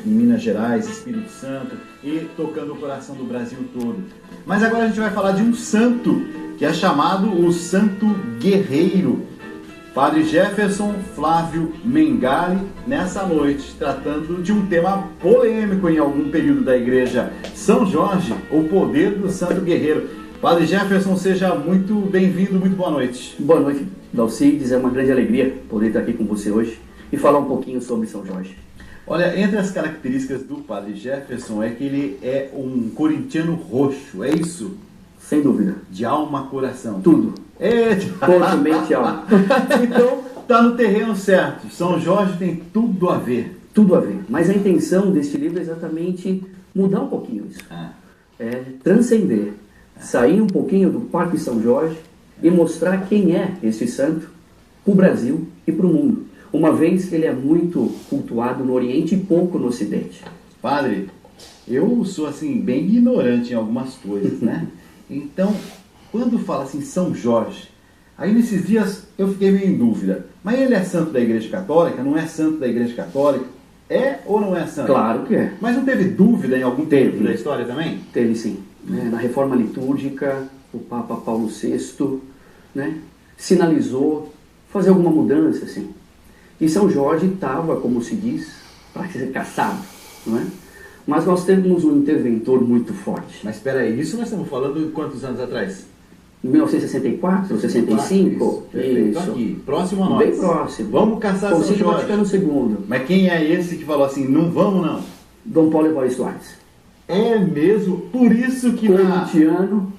em Minas Gerais, Espírito Santo e tocando o coração do Brasil todo. Mas agora a gente vai falar de um santo que é chamado o Santo Guerreiro. Padre Jefferson Flávio Mengali, nessa noite, tratando de um tema polêmico em algum período da igreja, São Jorge, o poder do Santo Guerreiro. Padre Jefferson, seja muito bem-vindo, muito boa noite. Boa noite, Dalcides, é uma grande alegria poder estar aqui com você hoje e falar um pouquinho sobre São Jorge. Olha, entre as características do Padre Jefferson é que ele é um corintiano roxo, é isso? Sem dúvida. De alma, coração. Tudo. Corpo, mente e alma. Então, tá no terreno certo. São Jorge tem tudo a ver. Tudo a ver. Mas a intenção deste livro é exatamente mudar um pouquinho isso. Transcender. Sair um pouquinho do Parque São Jorge e mostrar quem é esse santo para o Brasil e para o mundo. Uma vez que ele é muito cultuado no Oriente e pouco no Ocidente. Padre, eu sou assim bem ignorante em algumas coisas, né? Então, quando fala assim São Jorge, aí nesses dias eu fiquei meio em dúvida. Mas ele é santo da Igreja Católica? Não é santo da Igreja Católica? É ou não é santo? Claro que é. Mas não teve dúvida em algum tempo da história também? Teve sim. Na Reforma Litúrgica, o Papa Paulo VI, sinalizou fazer alguma mudança, assim. E São Jorge estava, como se diz, para ser caçado, não é? Mas nós temos um interventor muito forte. Mas espera aí, isso nós estamos falando de quantos anos atrás? 1964, 65? Isso. Aqui, próximo a nós. Bem próximo. Vamos caçar São Jorge. Vaticano II. Mas quem é esse que falou assim, não vamos não? Dom Paulo Evaristo Arnes. É mesmo? Por isso que corintiano.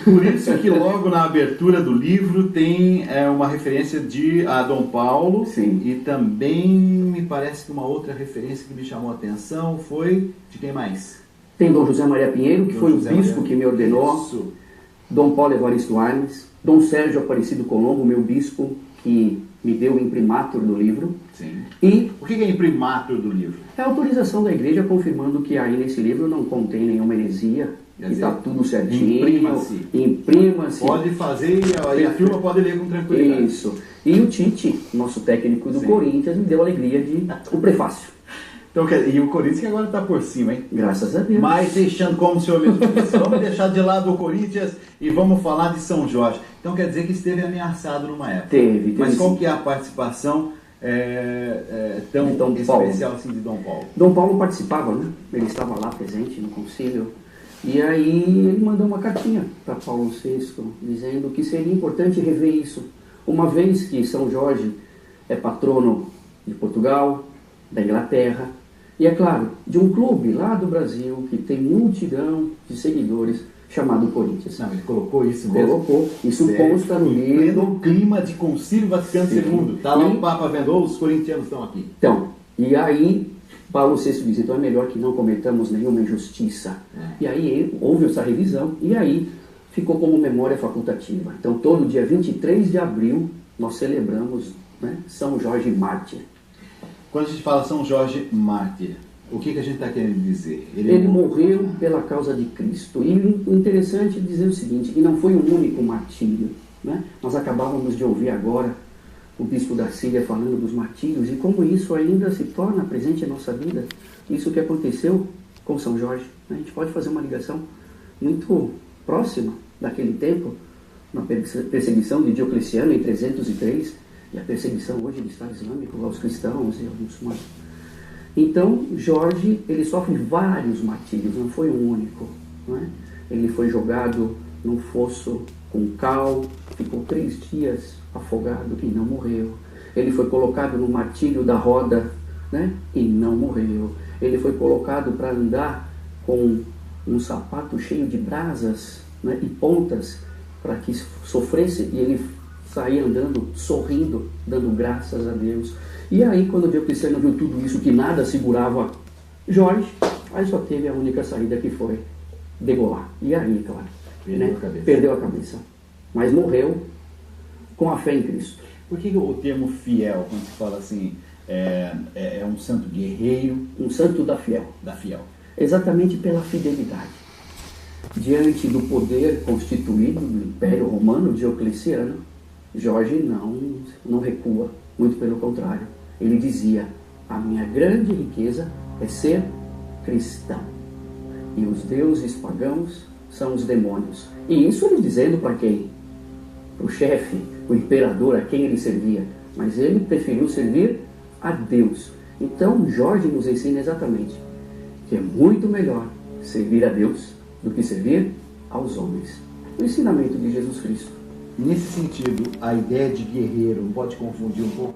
Por isso que logo na abertura do livro tem uma referência a Dom Paulo. Sim. E também me parece que uma outra referência que me chamou a atenção foi de quem mais? Tem Dom José Maria Pinheiro, que foi o bispo que me ordenou. Isso. Dom Paulo Evaristo Arnes. Dom Sérgio Aparecido Colombo, meu bispo, que me deu o imprimatur do livro. Sim. E o que é imprimatur do livro? É a autorização da igreja confirmando que aí nesse livro não contém nenhuma heresia, que está tudo certinho. Imprima-se. Pode fazer e a firma pode ler com tranquilidade. Isso. E o Tite, nosso técnico do Corinthians, me deu a alegria de o prefácio. Então, e o Corinthians que agora está por cima, hein? Graças a Deus. Mas deixando, como o senhor mesmo disse, vamos deixar de lado o Corinthians e vamos falar de São Jorge. Então quer dizer que esteve ameaçado numa época. Teve. Mas qual que é a participação tão especial assim de Dom Paulo? Dom Paulo participava, né? Ele estava lá presente no concílio. E aí ele mandou uma cartinha para Paulo VI, dizendo que seria importante rever isso. Uma vez que São Jorge é patrono de Portugal, da Inglaterra, e é claro, de um clube lá do Brasil que tem multidão de seguidores chamado Corinthians. Não, ele colocou isso mesmo. Colocou, isso consta no livro. No clima de Concílio Vaticano II. Está lá o Papa vendo, os corintianos estão aqui. Então, e aí Paulo VI diz, então é melhor que não cometamos nenhuma injustiça. E aí houve essa revisão, e aí ficou como memória facultativa. Então todo dia 23 de abril nós celebramos São Jorge Mártir. Quando a gente fala São Jorge Mártir, o que a gente está querendo dizer? Ele morreu pela causa de Cristo. E o interessante é dizer o seguinte, que não foi o único martírio. Nós acabávamos de ouvir agora o bispo da Síria falando dos martírios e como isso ainda se torna presente em nossa vida. Isso que aconteceu com São Jorge. A gente pode fazer uma ligação muito próxima daquele tempo, na perseguição de Diocleciano em 303, e a perseguição hoje do Estado Islâmico aos cristãos e aos muçulmanos. Então, Jorge, ele sofre vários martírios, não foi o único. Ele foi jogado num fosso com cal, ficou 3 dias afogado e não morreu. Ele foi colocado no martírio da roda, e não morreu. Ele foi colocado para andar com um sapato cheio de brasas e pontas para que sofresse, e ele saía andando, sorrindo, dando graças a Deus. E aí, quando Diocleciano viu tudo isso, que nada segurava Jorge, aí só teve a única saída, que foi degolar. E aí, claro, perdeu a cabeça. Mas morreu com a fé em Cristo. Por que o termo fiel, quando se fala assim, é um santo guerreiro? Um santo da fiel. Da fiel. Exatamente pela fidelidade. Diante do poder constituído do Império Romano, Diocleciano, Jorge não recua, muito pelo contrário. Ele dizia, a minha grande riqueza é ser cristão. E os deuses pagãos são os demônios. E isso ele dizendo para quem? Para o chefe, o imperador, a quem ele servia. Mas ele preferiu servir a Deus. Então Jorge nos ensina exatamente que é muito melhor servir a Deus do que servir aos homens. O ensinamento de Jesus Cristo. Nesse sentido, a ideia de guerreiro não pode confundir um pouco?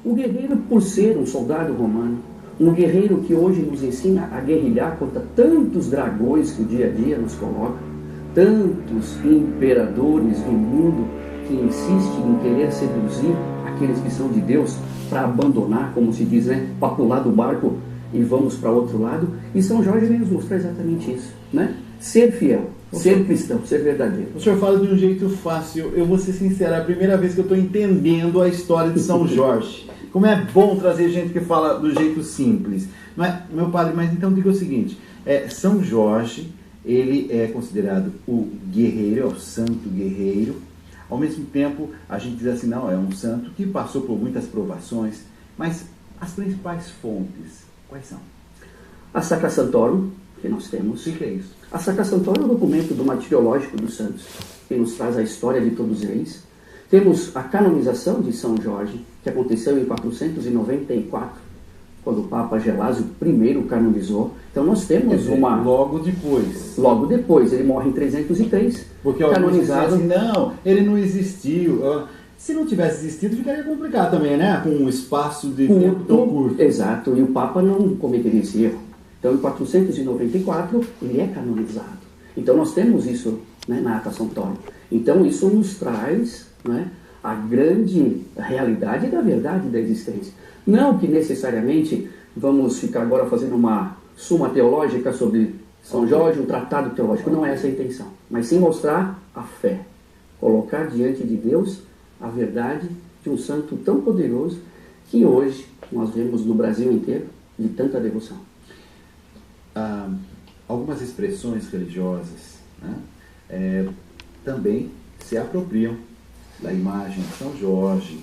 O guerreiro, por ser um soldado romano, um guerreiro que hoje nos ensina a guerrilhar contra tantos dragões que o dia a dia nos coloca, tantos imperadores do mundo que insistem em querer seduzir aqueles que são de Deus para abandonar, como se diz, né, para pular do barco e vamos para outro lado. E São Jorge vem nos mostrar exatamente isso, né? Ser fiel, ser cristão, ser verdadeiro. O senhor fala de um jeito fácil. Eu vou ser sincero, é a primeira vez que eu estou entendendo a história de São Jorge. Como é bom trazer gente que fala do jeito simples. Mas, meu padre, mas então diga o seguinte, São Jorge, ele é considerado o guerreiro, é o santo guerreiro. Ao mesmo tempo, a gente diz assim, não, é um santo que passou por muitas provações. Mas as principais fontes, quais são? A Sacra Santorum, que nós temos. O que é isso? A Sacra Santorum é um documento do martiriológico dos santos, que nos traz a história de todos eles. Temos a canonização de São Jorge, que aconteceu em 494, quando o Papa Gelásio I canonizou. Então nós temos uma... Logo depois. Logo depois, ele morre em 303, porque canonizado. Assim, não, ele não existiu. Se não tivesse existido, ficaria complicado também, né? Com um espaço de tempo tão curto. Exato, e o Papa não cometeria esse erro. Então, em 494, ele é canonizado. Então, nós temos isso, né, na Ata Santorum. Então, isso nos traz, né, a grande realidade da verdade da existência. Não que necessariamente vamos ficar agora fazendo uma suma teológica sobre São Jorge, um tratado teológico. Não é essa a intenção. Mas sim mostrar a fé. Colocar diante de Deus a verdade de um santo tão poderoso que hoje nós vemos no Brasil inteiro de tanta devoção. Algumas expressões religiosas, né, também se apropriam da imagem de São Jorge.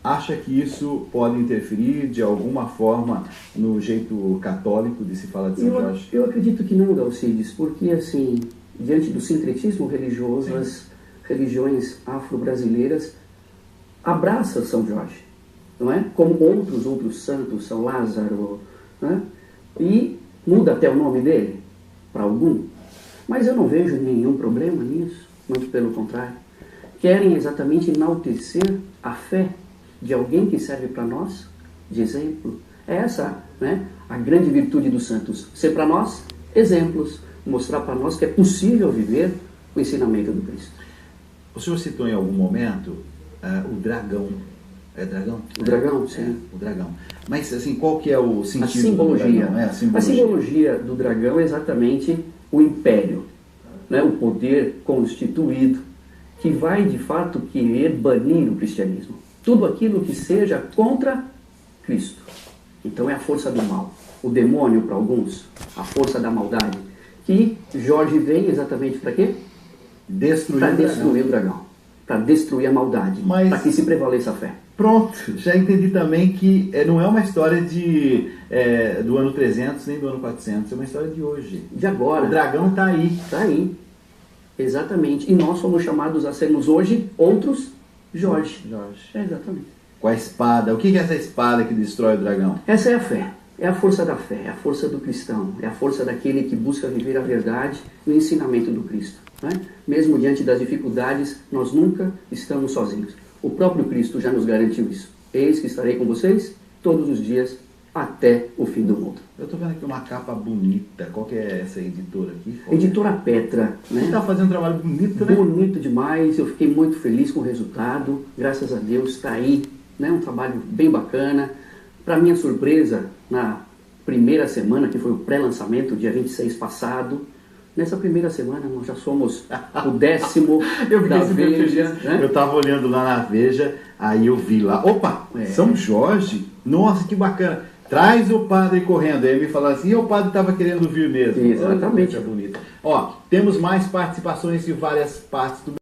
Acha que isso pode interferir de alguma forma no jeito católico de se falar de São Jorge? Eu acredito que não, Dalcides, porque assim, diante do sincretismo religioso, sim, as religiões afro-brasileiras abraçam São Jorge, não é? Como outros santos, São Lázaro, né? E muda até o nome dele para algum, mas eu não vejo nenhum problema nisso, muito pelo contrário. Querem exatamente enaltecer a fé de alguém que serve para nós de exemplo. É essa, né, a grande virtude dos santos, ser para nós exemplos, mostrar para nós que é possível viver o ensinamento do Cristo. O senhor citou em algum momento o dragão. É dragão? O dragão, sim. O dragão. Mas, assim, qual que é o sentido a simbologia. Do dragão? A simbologia do dragão é exatamente o império, né? O poder constituído, que vai, de fato, querer banir o cristianismo. Tudo aquilo que seja contra Cristo. Então é a força do mal. O demônio, para alguns, a força da maldade. Que Jorge vem exatamente para quê? Para destruir o dragão. Para destruir a maldade. Para que se prevaleça a fé. Pronto, já entendi também que não é uma história do ano 300 nem do ano 400, é uma história de hoje. De agora. O dragão está aí. Está aí. Exatamente. E nós somos chamados a sermos hoje outros Jorge. Exatamente. Com a espada. O que é essa espada que destrói o dragão? Essa é a fé. É a força da fé, é a força do cristão, é a força daquele que busca viver a verdade e o ensinamento do Cristo. Né? Mesmo diante das dificuldades, nós nunca estamos sozinhos. O próprio Cristo já nos garantiu isso. Eis que estarei com vocês todos os dias até o fim do mundo. Eu estou vendo aqui uma capa bonita. Qual que é essa editora aqui? Editora Petra. Né? Você está fazendo um trabalho bonito, né? Bonito demais. Eu fiquei muito feliz com o resultado. Graças a Deus está aí. Né? Um trabalho bem bacana. Para minha surpresa, na primeira semana, que foi o pré-lançamento, dia 26 passado, nessa primeira semana nós já somos o 10º da Veja. Né? Eu estava olhando lá na Veja, aí eu vi lá, opa, São Jorge, nossa, que bacana, traz o padre correndo. Aí ele me falou assim, o padre estava querendo vir mesmo. Exatamente. Olha, bonito. Ó, temos mais participações de várias partes do